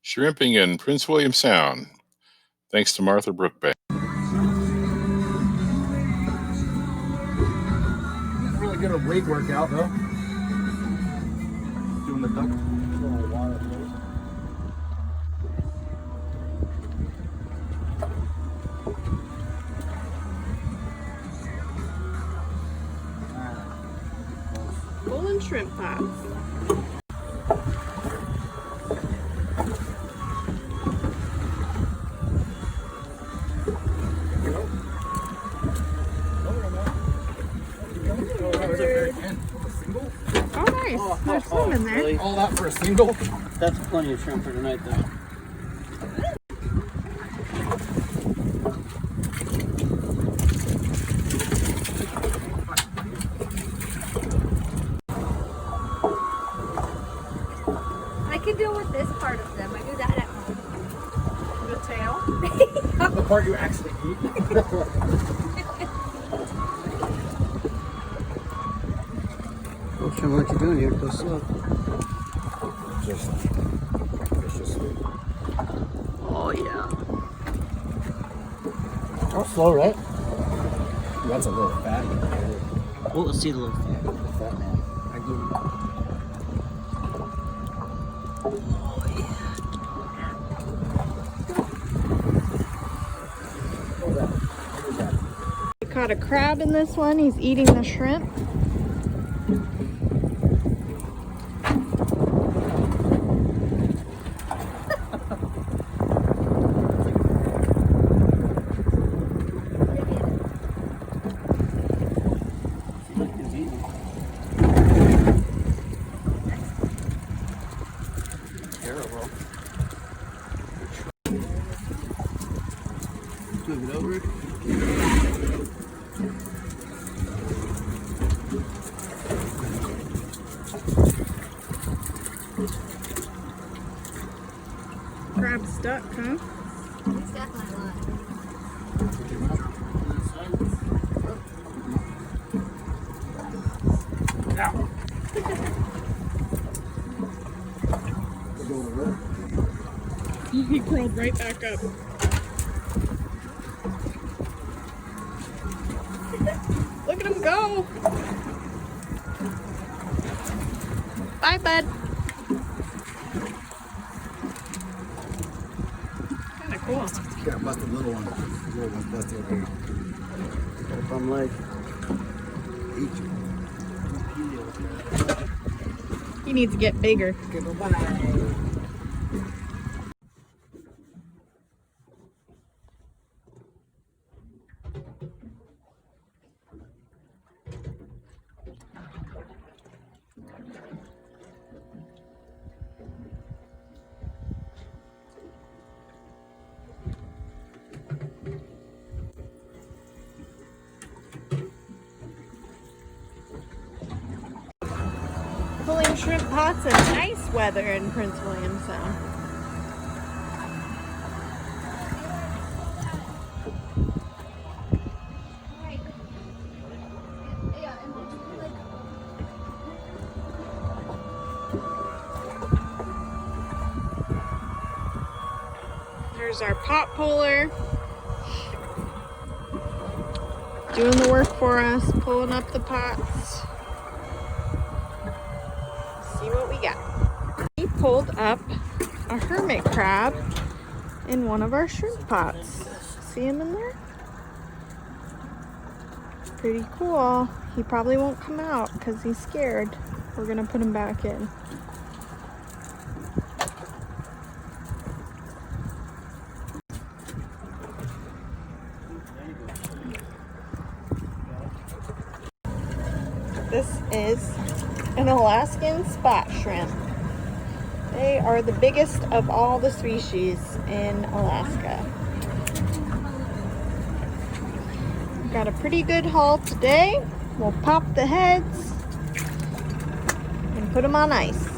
shrimping in Prince William Sound, thanks to Martha Brookbank. Really good at weight workout though. Doing the duck. Golden shrimp pots. Oh, nice. There's some in there. Really? All that for a single? That's plenty of shrimp for tonight, though. I can deal with this part of them. I do that at home. The tail. The part you actually eat. Not sure what you're doing here. Go slow. Just viciously. Oh, yeah. Oh, slow, right? That's a little fat. Well, let's see the little thing. The fat man. I do. We caught a crab in this one. He's eating the shrimp. Move it over. Crab stuck, huh? He's definitely alive. He crawled right back up. Look at him go. Bye, bud. Kind of cool. Yeah, bust a little one. The little one busted over. Got a bum leg. He needs to get bigger. Okay, bye-bye. Pulling shrimp pots in nice weather in Prince William Sound. There's our pot puller. Doing the work for us, pulling up the pots. See what we got. He pulled up a hermit crab in one of our shrimp pots. See him in there? Pretty cool. He probably won't come out because he's scared. We're gonna put him back in. This is an Alaskan spot shrimp. They are the biggest of all the species in Alaska. We've got a pretty good haul today. We'll pop the heads and put them on ice.